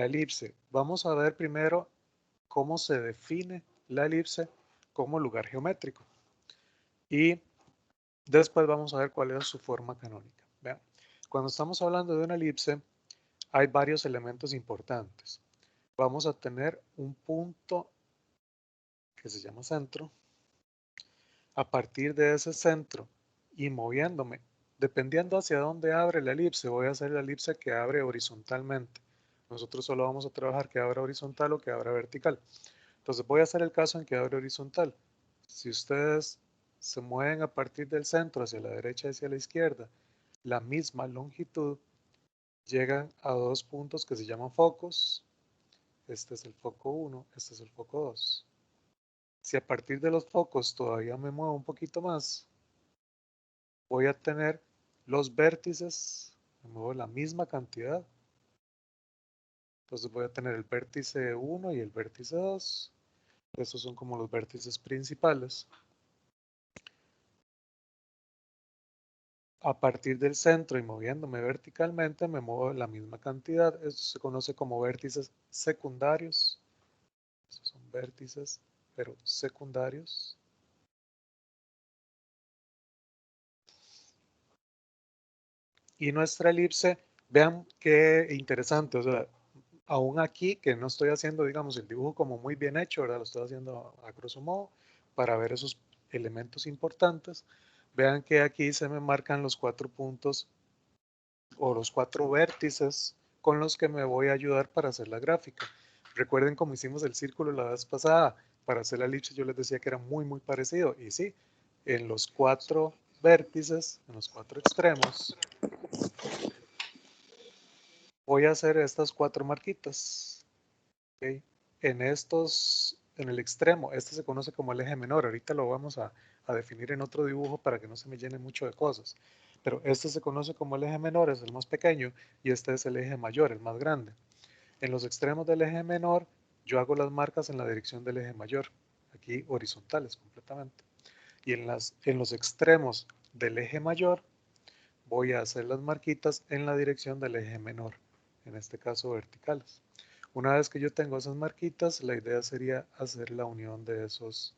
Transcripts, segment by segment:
La elipse. Vamos a ver primero cómo se define la elipse como lugar geométrico. Y después vamos a ver cuál es su forma canónica. Vean, cuando estamos hablando de una elipse, hay varios elementos importantes. Vamos a tener un punto que se llama centro. A partir de ese centro y moviéndome, dependiendo hacia dónde abre la elipse, voy a hacer la elipse que abre horizontalmente. Nosotros solo vamos a trabajar que abra horizontal o que abra vertical. Entonces voy a hacer el caso en que abre horizontal. Si ustedes se mueven a partir del centro hacia la derecha y hacia la izquierda, la misma longitud, llegan a dos puntos que se llaman focos. Este es el foco 1, este es el foco 2. Si a partir de los focos todavía me muevo un poquito más, voy a tener los vértices, me muevo la misma cantidad. Entonces voy a tener el vértice 1 y el vértice 2. Estos son como los vértices principales. A partir del centro y moviéndome verticalmente, me muevo la misma cantidad. Esto se conoce como vértices secundarios. Estos son vértices, pero secundarios. Y nuestra elipse, vean qué interesante, o sea, aún aquí que no estoy haciendo, digamos, el dibujo como muy bien hecho, ¿verdad? Lo estoy haciendo a grosso modo para ver esos elementos importantes. Vean que aquí se me marcan los 4 puntos o los 4 vértices con los que me voy a ayudar para hacer la gráfica. Recuerden cómo hicimos el círculo la vez pasada. Para hacer la elipse yo les decía que era muy parecido. Y sí, en los 4 vértices, en los 4 extremos, voy a hacer estas 4 marquitas. ¿Okay? En el extremo, este se conoce como el eje menor. Ahorita lo vamos a definir en otro dibujo para que no se me llene mucho de cosas. Pero este se conoce como el eje menor, es el más pequeño, y este es el eje mayor, el más grande. En los extremos del eje menor, yo hago las marcas en la dirección del eje mayor, aquí horizontales completamente. Y en los extremos del eje mayor, voy a hacer las marquitas en la dirección del eje menor, en este caso verticales. Una vez que yo tengo esas marquitas, la idea sería hacer la unión de esos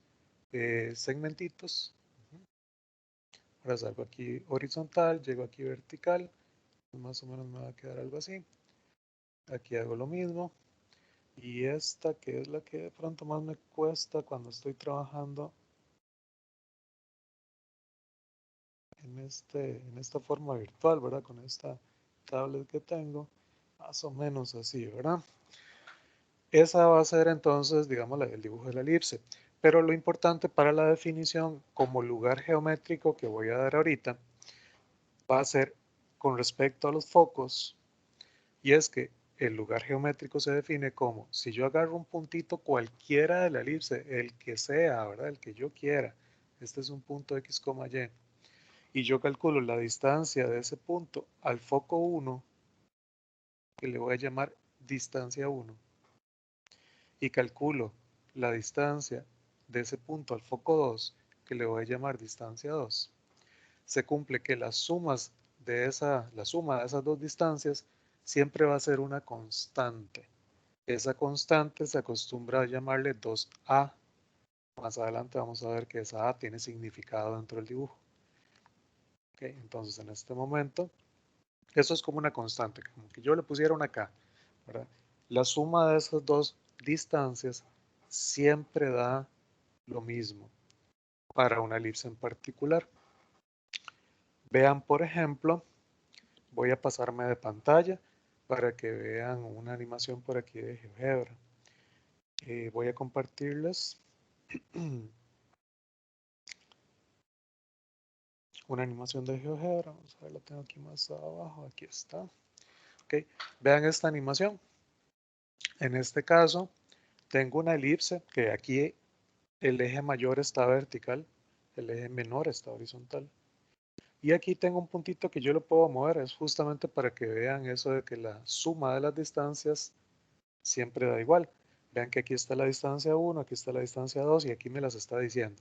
segmentitos. Ahora salgo aquí horizontal, llego aquí vertical, más o menos me va a quedar algo así. Aquí hago lo mismo. Y esta, que es la que de pronto más me cuesta cuando estoy trabajando en esta forma virtual, ¿verdad? Con esta tablet que tengo, más o menos así, ¿verdad? Esa va a ser entonces, digamos, el dibujo de la elipse. Pero lo importante para la definición como lugar geométrico que voy a dar ahorita va a ser con respecto a los focos, y es que el lugar geométrico se define como si yo agarro un puntito cualquiera de la elipse, el que sea, ¿verdad? El que yo quiera. Este es un punto X, Y. Y yo calculo la distancia de ese punto al foco 1, que le voy a llamar distancia 1. Y calculo la distancia de ese punto al foco 2, que le voy a llamar distancia 2. Se cumple que la suma de esas dos distancias siempre va a ser una constante. Esa constante se acostumbra a llamarle 2A. Más adelante vamos a ver que esa A tiene significado dentro del dibujo. Okay, entonces en este momento, eso es como una constante, como que yo le pusiera una K, ¿verdad? La suma de esas dos distancias siempre da lo mismo para una elipse en particular. Vean, por ejemplo, voy a pasarme de pantalla para que vean una animación por aquí de GeoGebra. Voy a compartirles una animación de GeoGebra. Vamos a ver, la tengo aquí más abajo. Aquí está. Ok, vean esta animación. En este caso, tengo una elipse que aquí el eje mayor está vertical, el eje menor está horizontal. Y aquí tengo un puntito que yo lo puedo mover, es justamente para que vean eso de que la suma de las distancias siempre da igual. Vean que aquí está la distancia 1, aquí está la distancia 2 y aquí me las está diciendo.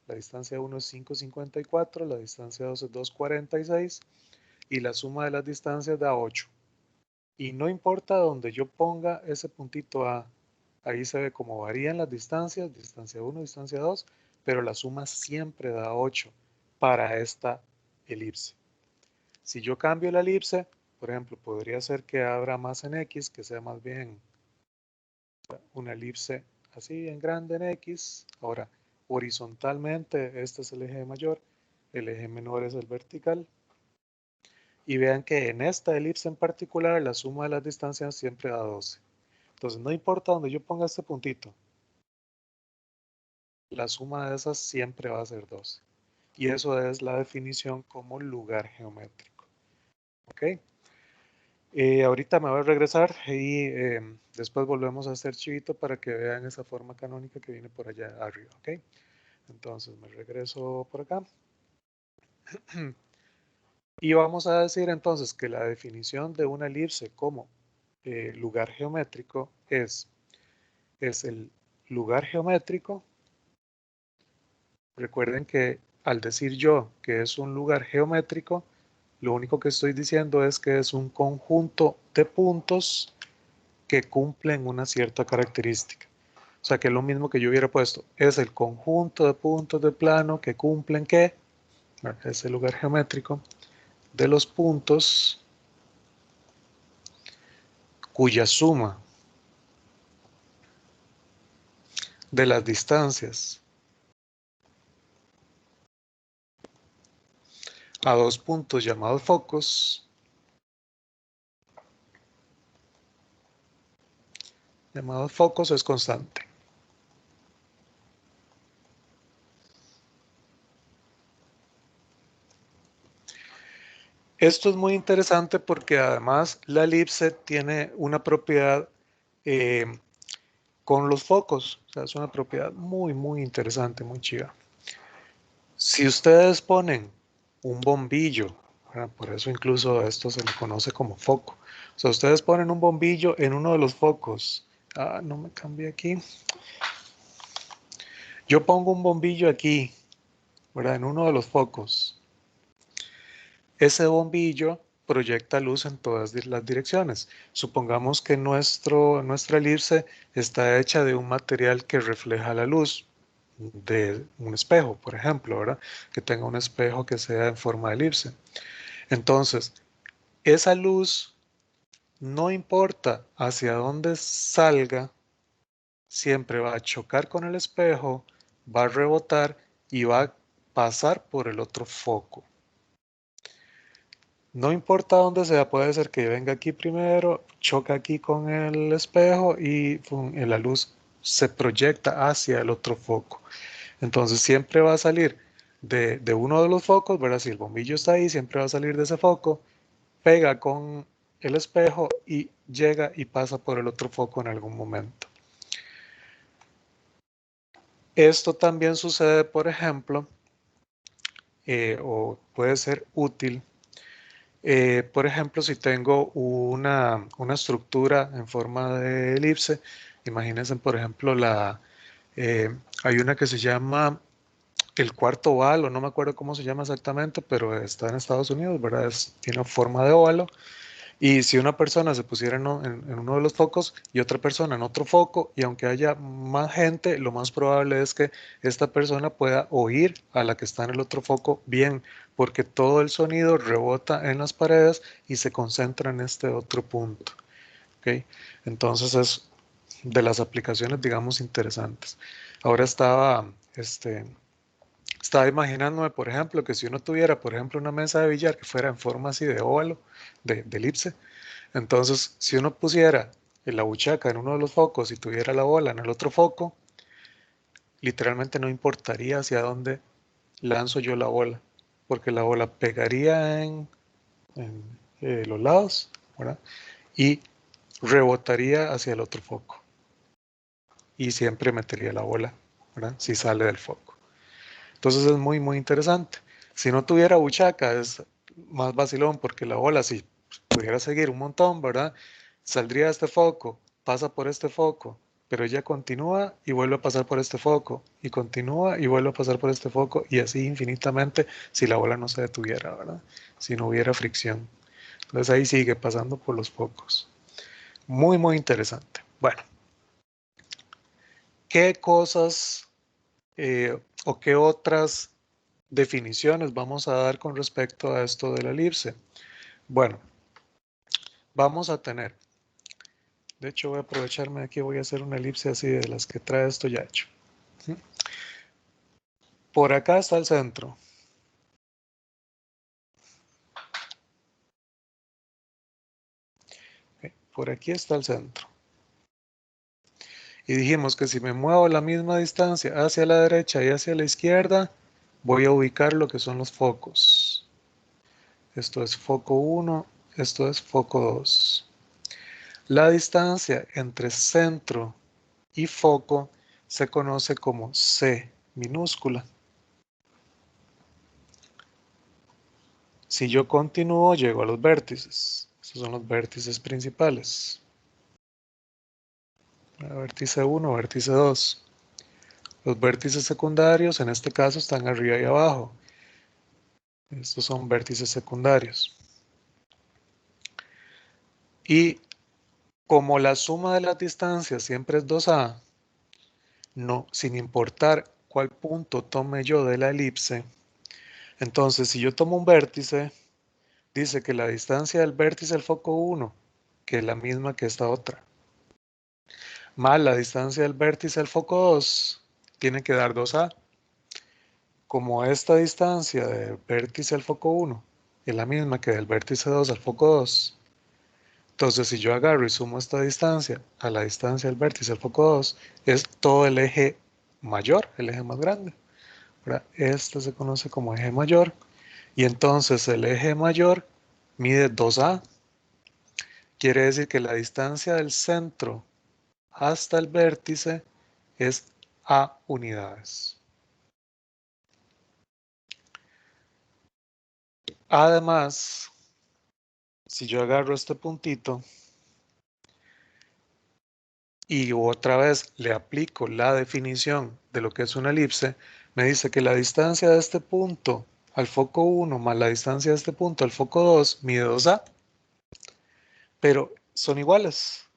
La distancia 1 es 5,54, la distancia 2 es 2,46 y la suma de las distancias da 8. Y no importa donde yo ponga ese puntito A, ahí se ve cómo varían las distancias, distancia 1, distancia 2, pero la suma siempre da 8 para esta elipse. Si yo cambio la elipse, por ejemplo, podría ser que abra más en X, que sea más bien una elipse así en grande en X. Ahora, horizontalmente, este es el eje mayor, el eje menor es el vertical. Y vean que en esta elipse en particular, la suma de las distancias siempre da 12. Entonces, no importa donde yo ponga este puntito, la suma de esas siempre va a ser 12. Y eso es la definición como lugar geométrico. ¿Ok? Ahorita me voy a regresar y después volvemos a hacer chivito para que vean esa forma canónica que viene por allá arriba. ¿Ok? Entonces me regreso por acá. Y vamos a decir entonces que la definición de una elipse como lugar geométrico es el lugar geométrico. Recuerden que al decir yo que es un lugar geométrico, lo único que estoy diciendo es que es un conjunto de puntos que cumplen una cierta característica. O sea que es lo mismo que yo hubiera puesto. Es el conjunto de puntos de plano que cumplen ¿qué? Es el lugar geométrico de los puntos cuya suma de las distancias a dos puntos llamados focos es constante. Esto es muy interesante porque además la elipse tiene una propiedad eh, con los focos. O sea, es una propiedad muy, muy interesante, muy chiva. Si ustedes ponen un bombillo, por eso incluso a esto se le conoce como foco. O sea, ustedes ponen un bombillo en uno de los focos. No me cambié aquí. Yo pongo un bombillo aquí, ¿verdad? En uno de los focos. Ese bombillo proyecta luz en todas las direcciones. Supongamos que nuestra elipse está hecha de un material que refleja la luz, de un espejo, por ejemplo, ¿verdad? Que tenga un espejo que sea en forma de elipse. Entonces, esa luz, no importa hacia dónde salga, siempre va a chocar con el espejo, va a rebotar y va a pasar por el otro foco. No importa dónde sea, puede ser que venga aquí primero, choca aquí con el espejo y la luz se proyecta hacia el otro foco. Entonces siempre va a salir de uno de los focos, ¿verdad? Si el bombillo está ahí, siempre va a salir de ese foco, pega con el espejo y llega y pasa por el otro foco en algún momento. Esto también sucede, por ejemplo, o puede ser útil. Por ejemplo, si tengo una estructura en forma de elipse, imagínense, por ejemplo, hay una que se llama el cuarto óvalo, no me acuerdo cómo se llama exactamente, pero está en Estados Unidos, ¿verdad? Tiene forma de óvalo. Y si una persona se pusiera en uno de los focos y otra persona en otro foco, y aunque haya más gente, lo más probable es que esta persona pueda oír a la que está en el otro foco bien, porque todo el sonido rebota en las paredes y se concentra en este otro punto. ¿Ok? Entonces es de las aplicaciones, digamos, interesantes. Ahora estaba imaginándome, por ejemplo, que si uno tuviera, por ejemplo, una mesa de billar que fuera en forma así de óvalo, de elipse, entonces, si uno pusiera la buchaca en uno de los focos y tuviera la bola en el otro foco, literalmente no importaría hacia dónde lanzo yo la bola, porque la bola pegaría en los lados, ¿verdad? Y rebotaría hacia el otro foco y siempre metería la bola, ¿verdad? Si sale del foco. Entonces es muy, muy interesante. Si no tuviera buchaca es más vacilón porque la bola, si pudiera seguir un montón, ¿verdad? Saldría de este foco, pasa por este foco, pero ella continúa y vuelve a pasar por este foco, y continúa y vuelve a pasar por este foco, y así infinitamente si la bola no se detuviera, ¿verdad? Si no hubiera fricción. Entonces ahí sigue pasando por los focos. Muy, muy interesante. Bueno, ¿qué cosas o qué otras definiciones vamos a dar con respecto a esto de la elipse? Bueno, vamos a tener, de hecho voy a aprovecharme de aquí, voy a hacer una elipse así de las que trae esto ya hecho. Por acá está el centro. Por aquí está el centro. Y dijimos que si me muevo la misma distancia hacia la derecha y hacia la izquierda, voy a ubicar lo que son los focos. Esto es foco 1, esto es foco 2. La distancia entre centro y foco se conoce como C minúscula. Si yo continúo, llego a los vértices. Estos son los vértices principales. Vértice 1, vértice 2. Los vértices secundarios, en este caso, están arriba y abajo. Estos son vértices secundarios. Y como la suma de las distancias siempre es 2A, no, sin importar cuál punto tome yo de la elipse, entonces si yo tomo un vértice, dice que la distancia del vértice al foco 1, que es la misma que esta otra, más la distancia del vértice al foco 2, tiene que dar 2A. Como esta distancia del vértice al foco 1 es la misma que del vértice 2 al foco 2, entonces si yo agarro y sumo esta distancia a la distancia del vértice al foco 2, es todo el eje mayor, el eje más grande. ¿Verdad? Este se conoce como eje mayor, y entonces el eje mayor mide 2A. Quiere decir que la distancia del centro hasta el vértice es A unidades. Además, si yo agarro este puntito y otra vez le aplico la definición de lo que es una elipse, me dice que la distancia de este punto al foco 1 más la distancia de este punto al foco 2 mide 2A, pero son iguales,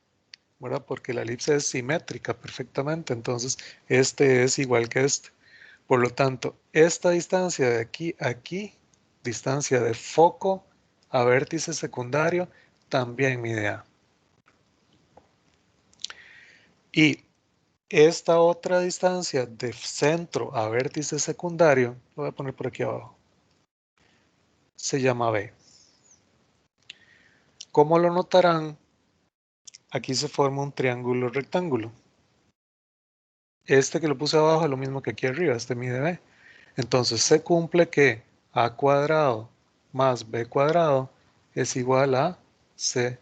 ¿verdad? Porque la elipse es simétrica perfectamente, entonces este es igual que este. Por lo tanto, esta distancia de aquí a aquí, distancia de foco a vértice secundario, también mide A. Y esta otra distancia de centro a vértice secundario, lo voy a poner por aquí abajo, se llama B. Como lo notarán, aquí se forma un triángulo rectángulo. Este que lo puse abajo es lo mismo que aquí arriba, este mide B. Entonces se cumple que A cuadrado más B cuadrado es igual a C.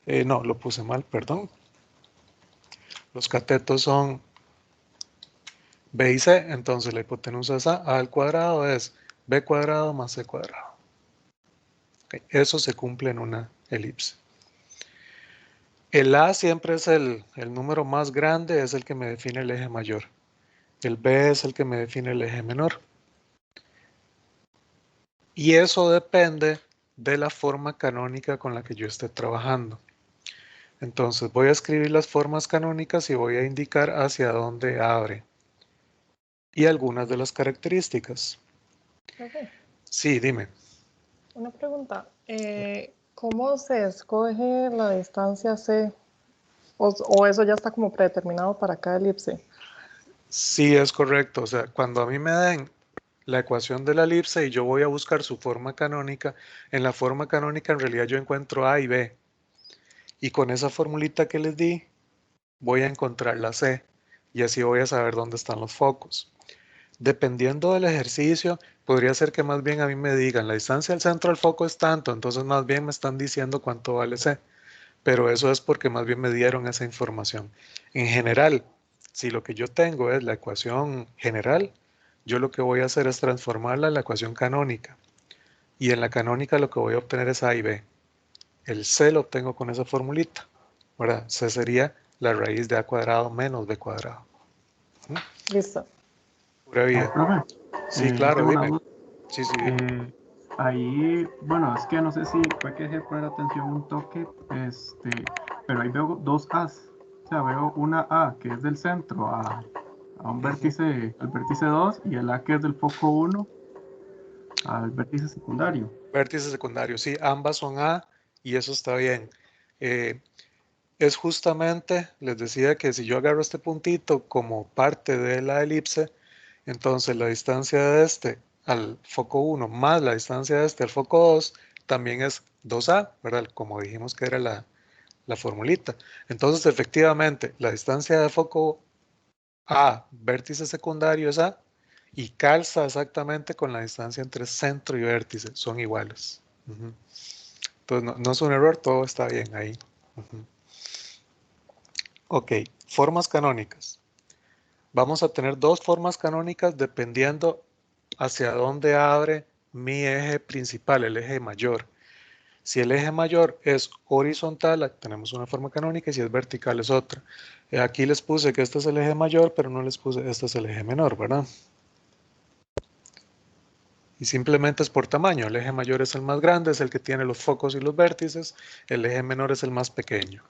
No, lo puse mal, perdón. Los catetos son B y C, entonces la hipotenusa es A al cuadrado es B cuadrado más C cuadrado. Okay. Eso se cumple en una elipse. El A siempre es el número más grande, es el que me define el eje mayor. El B es el que me define el eje menor. Y eso depende de la forma canónica con la que yo esté trabajando. Entonces voy a escribir las formas canónicas y voy a indicar hacia dónde abre. Y algunas de las características. Okay. Sí, dime. Una pregunta. ¿Cómo se escoge la distancia C? ¿O eso ya está como predeterminado para cada elipse? Sí, es correcto. O sea, cuando a mí me den la ecuación de la elipse y yo voy a buscar su forma canónica, en la forma canónica en realidad yo encuentro A y B. Y con esa formulita que les di, voy a encontrar la C. Y así voy a saber dónde están los focos. Dependiendo del ejercicio, podría ser que más bien a mí me digan la distancia del centro al foco es tanto, entonces más bien me están diciendo cuánto vale C. Pero eso es porque más bien me dieron esa información. En general, si lo que yo tengo es la ecuación general, yo lo que voy a hacer es transformarla en la ecuación canónica. Y en la canónica lo que voy a obtener es A y B. El C lo obtengo con esa formulita, ¿verdad? C sería la raíz de A cuadrado menos B cuadrado. Listo. Pura vida. Profe, Sí, claro, tengo una dime. duda. Sí, sí, dime. Ahí, bueno, es que no sé si fue que dejé de poner atención un toque, pero ahí veo dos A's. O sea, veo una A que es del centro a un Ujú. vértice, al vértice 2 y el A que es del foco 1 al vértice secundario. Vértice secundario, sí, ambas son A y eso está bien. Eh, es justamente, les decía que si yo agarro este puntito como parte de la elipse, entonces la distancia de este al foco 1 más la distancia de este al foco 2 también es 2A, ¿verdad? Como dijimos que era la formulita. Entonces, efectivamente, la distancia de foco A, vértice secundario es A, y calza exactamente con la distancia entre centro y vértice, son iguales. Ujú. Entonces, no es un error, todo está bien ahí. Ujú. Ok, formas canónicas. Vamos a tener dos formas canónicas dependiendo hacia dónde abre mi eje principal, el eje mayor. Si el eje mayor es horizontal, tenemos una forma canónica, y si es vertical es otra. Aquí les puse que este es el eje mayor, pero no les puse este es el eje menor, ¿verdad? Y simplemente es por tamaño. El eje mayor es el más grande, es el que tiene los focos y los vértices. El eje menor es el más pequeño.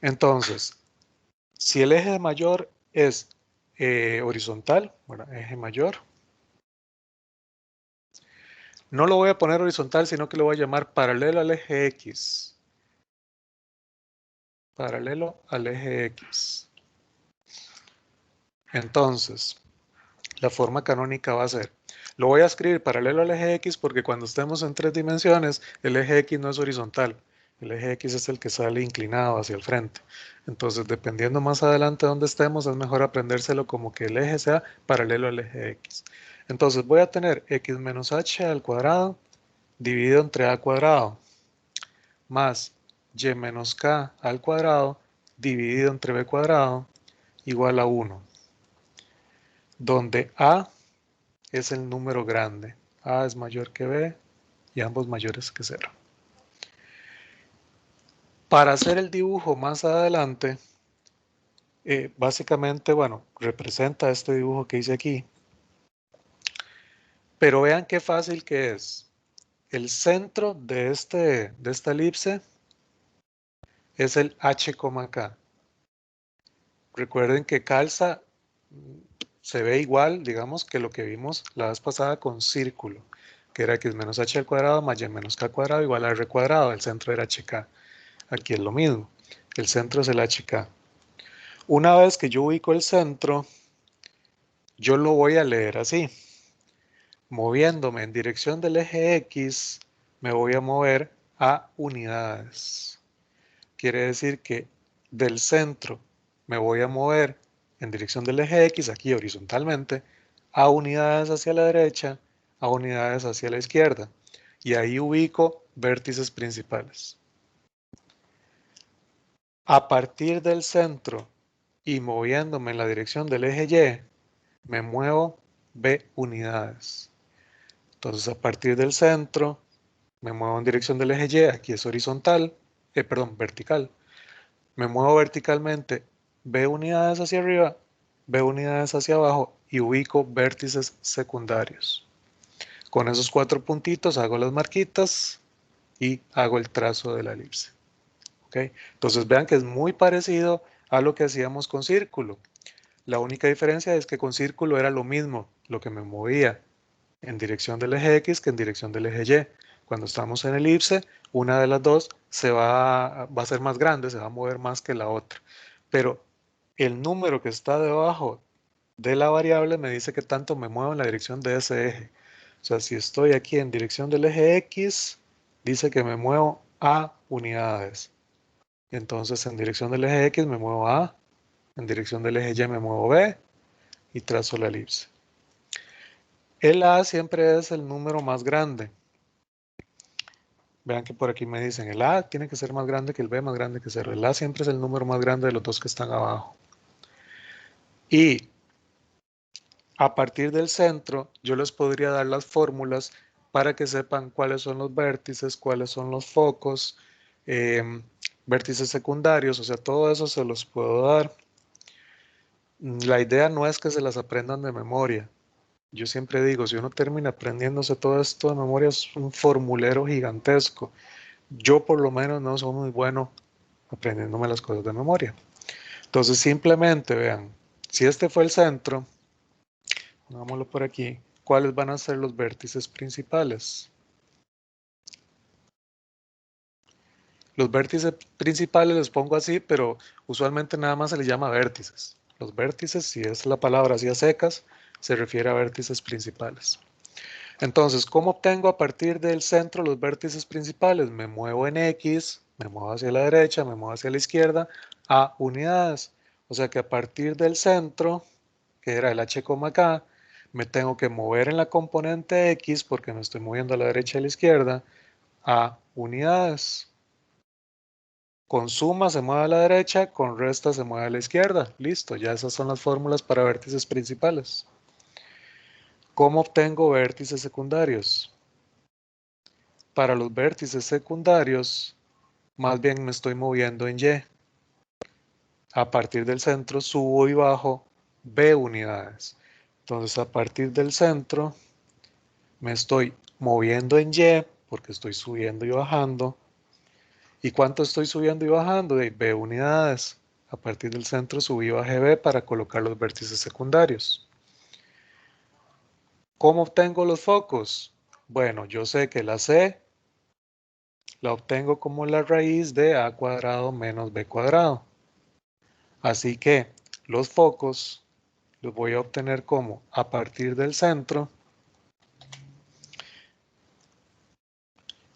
Entonces, si el eje mayor es horizontal, bueno, eje mayor, no lo voy a poner horizontal, sino que lo voy a llamar paralelo al eje X. Paralelo al eje X. Entonces, la forma canónica va a ser, lo voy a escribir paralelo al eje X porque cuando estemos en 3 dimensiones, el eje X no es horizontal. El eje X es el que sale inclinado hacia el frente. Entonces, dependiendo más adelante donde estemos, es mejor aprendérselo como que el eje sea paralelo al eje X. Entonces, voy a tener x menos h al cuadrado dividido entre a cuadrado más y menos k al cuadrado dividido entre b cuadrado igual a 1, donde a es el número grande. A es mayor que B y ambos mayores que 0. Para hacer el dibujo más adelante, básicamente, bueno, representa este dibujo que hice aquí. Pero vean qué fácil que es. El centro de esta elipse es el h, k. Recuerden que calza se ve igual, digamos, que lo que vimos la vez pasada con círculo, que era x menos h al cuadrado más y menos k cuadrado igual a r cuadrado. El centro era hk. Aquí es lo mismo. El centro es el hk. Una vez que yo ubico el centro, yo lo voy a leer así. Moviéndome en dirección del eje X, me voy a mover a unidades. Quiere decir que del centro me voy a mover en dirección del eje X, aquí horizontalmente, a unidades hacia la derecha, a unidades hacia la izquierda. Y ahí ubico vértices principales. A partir del centro y moviéndome en la dirección del eje Y, me muevo B unidades. Entonces, a partir del centro, me muevo en dirección del eje Y, aquí es horizontal, perdón, vertical. Me muevo verticalmente B unidades hacia arriba, B unidades hacia abajo y ubico vértices secundarios. Con esos 4 puntitos hago las marquitas y hago el trazo de la elipse. ¿Okay? Entonces vean que es muy parecido a lo que hacíamos con círculo. La única diferencia es que con círculo era lo mismo, lo que me movía en dirección del eje X que en dirección del eje Y. Cuando estamos en elipse, una de las dos va a ser más grande, se va a mover más que la otra. Pero el número que está debajo de la variable me dice que tanto me muevo en la dirección de ese eje. O sea, si estoy aquí en dirección del eje X, dice que me muevo a unidades. Entonces en dirección del eje X me muevo A, en dirección del eje Y me muevo B y trazo la elipse. El A siempre es el número más grande. Vean que por aquí me dicen, el A tiene que ser más grande que el B, más grande que 0. El A siempre es el número más grande de los dos que están abajo. Y a partir del centro, yo les podría dar las fórmulas para que sepan cuáles son los vértices, cuáles son los focos, vértices secundarios, o sea, todo eso se los puedo dar. La idea no es que se las aprendan de memoria, Yo siempre digo, si uno termina aprendiéndose todo esto de memoria, es un formulero gigantesco. Yo por lo menos no soy muy bueno aprendiéndome las cosas de memoria. Entonces simplemente vean, si este fue el centro, pongámoslo por aquí, ¿cuáles van a ser los vértices principales? Los vértices principales los pongo así, pero usualmente nada más se les llama vértices. Los vértices, si es la palabra así a secas, se refiere a vértices principales. Entonces, ¿cómo obtengo a partir del centro los vértices principales? Me muevo en X, me muevo hacia la derecha, me muevo hacia la izquierda, a unidades. O sea que a partir del centro, que era el H, K, me tengo que mover en la componente X, porque me estoy moviendo a la derecha y a la izquierda, a unidades. Con suma se mueve a la derecha, con resta se mueve a la izquierda. Listo, ya esas son las fórmulas para vértices principales. ¿Cómo obtengo vértices secundarios? Para los vértices secundarios, más bien me estoy moviendo en Y. A partir del centro subo y bajo B unidades. Entonces a partir del centro me estoy moviendo en Y porque estoy subiendo y bajando. ¿Y cuánto estoy subiendo y bajando? De B unidades. A partir del centro subí y bajé B para colocar los vértices secundarios. ¿Cómo obtengo los focos? Bueno, yo sé que la C la obtengo como la raíz de A cuadrado menos B cuadrado. Así que los focos los voy a obtener como a partir del centro.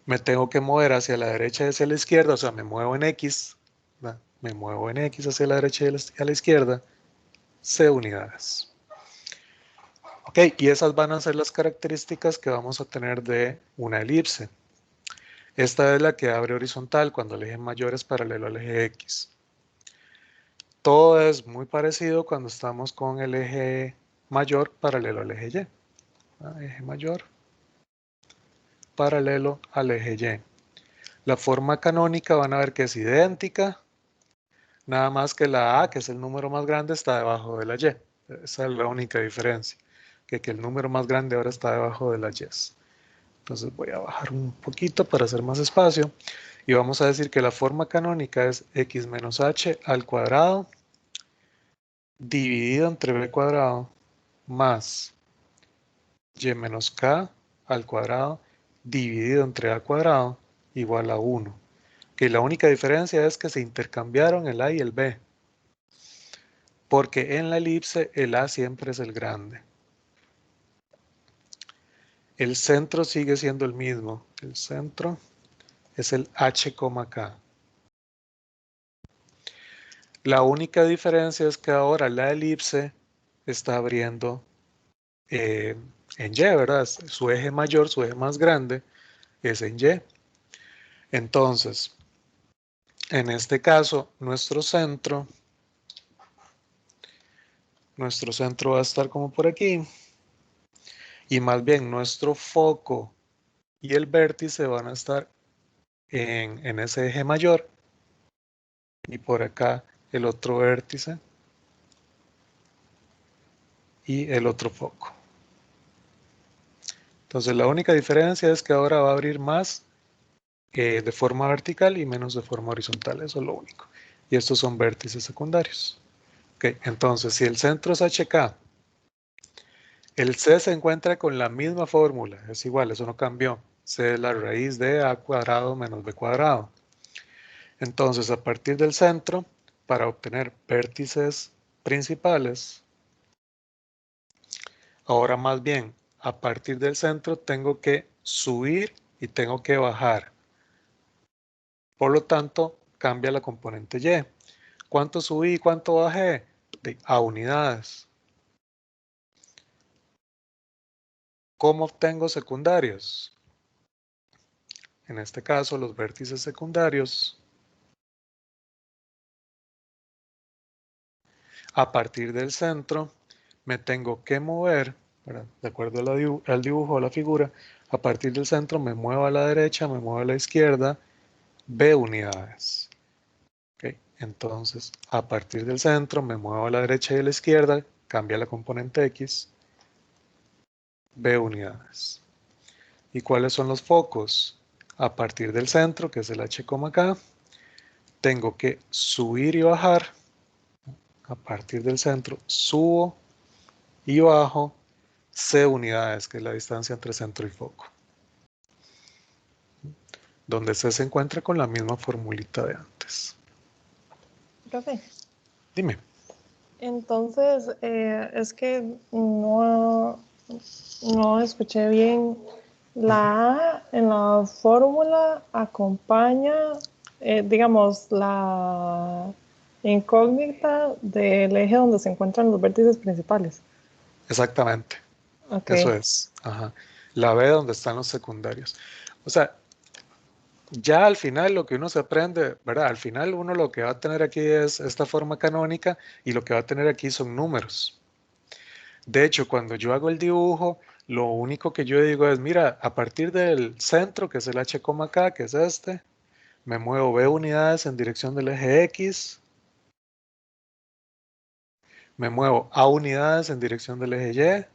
Me tengo que mover hacia la derecha y hacia la izquierda, o sea, me muevo en X. ¿verdad? Me muevo en X hacia la derecha y a la izquierda. C unidades. Ok, y esas van a ser las características que vamos a tener de una elipse. Esta es la que abre horizontal cuando el eje mayor es paralelo al eje X. Todo es muy parecido cuando estamos con el eje mayor paralelo al eje Y. Eje mayor paralelo al eje Y. La forma canónica van a ver que es idéntica, nada más que la A, que es el número más grande, está debajo de la Y. Esa es la única diferencia, que el número más grande ahora está debajo de la Y. Entonces voy a bajar un poquito para hacer más espacio y vamos a decir que la forma canónica es x menos h al cuadrado dividido entre b cuadrado más y menos k al cuadrado dividido entre a cuadrado igual a 1. Que la única diferencia es que se intercambiaron el a y el b, porque en la elipse el a siempre es el grande. El centro sigue siendo el mismo. El centro es el h, k. La única diferencia es que ahora la elipse está abriendo en Y, ¿verdad? Su eje mayor, su eje más grande es en Y. Entonces, en este caso, nuestro centro va a estar como por aquí. Y más bien nuestro foco y el vértice van a estar en ese eje mayor. Y por acá el otro vértice y el otro foco. Entonces la única diferencia es que ahora va a abrir más de forma vertical y menos de forma horizontal. Eso es lo único. Y estos son vértices secundarios. Okay, entonces, si el centro es HK, el C se encuentra con la misma fórmula. Es igual, eso no cambió. C es la raíz de A cuadrado menos B cuadrado. Entonces, a partir del centro, para obtener vértices principales, ahora más bien, a partir del centro tengo que subir y tengo que bajar. Por lo tanto, cambia la componente Y. ¿Cuánto subí y cuánto bajé? A unidades. ¿Cómo obtengo secundarios? En este caso, los vértices secundarios. A partir del centro, me tengo que mover, ¿verdad? De acuerdo al dibujo o la figura. A partir del centro me muevo a la derecha, me muevo a la izquierda, B unidades. ¿Okay? Entonces, a partir del centro me muevo a la derecha y a la izquierda, cambia la componente X. B unidades. ¿Y cuáles son los focos? A partir del centro, que es el H, K, tengo que subir y bajar. A partir del centro, subo y bajo C unidades, que es la distancia entre centro y foco. Donde C se encuentra con la misma formulita de antes. Profe, Dime. entonces, es que no escuché bien. La A en la fórmula acompaña, digamos, la incógnita del eje donde se encuentran los vértices principales. Exactamente. Ok, Eso es. Ajá. La B donde están los secundarios. O sea, ya al final lo que uno se aprende, ¿verdad? Al final uno lo que va a tener aquí es esta forma canónica y lo que va a tener aquí son números. De hecho, cuando yo hago el dibujo, lo único que yo digo es, mira, a partir del centro, que es el H, K, que es este, me muevo B unidades en dirección del eje X, me muevo A unidades en dirección del eje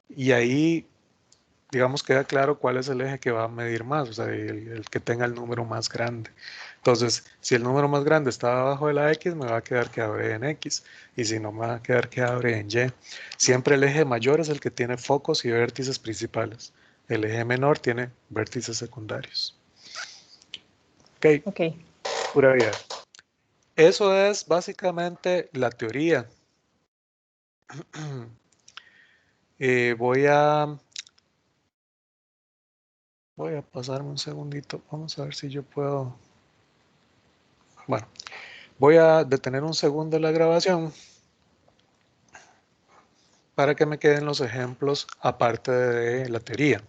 Y, y ahí, digamos, queda claro cuál es el eje que va a medir más, o sea, el que tenga el número más grande. Entonces, si el número más grande está abajo de la X, me va a quedar que abre en X, y si no, me va a quedar que abre en Y. Siempre el eje mayor es el que tiene focos y vértices principales. El eje menor tiene vértices secundarios. Ok, ok. pura vida. Eso es básicamente la teoría. Voy a pasarme un segundito. Vamos a ver si yo puedo. Bueno, voy a detener un segundo la grabación para que me queden los ejemplos aparte de la teoría.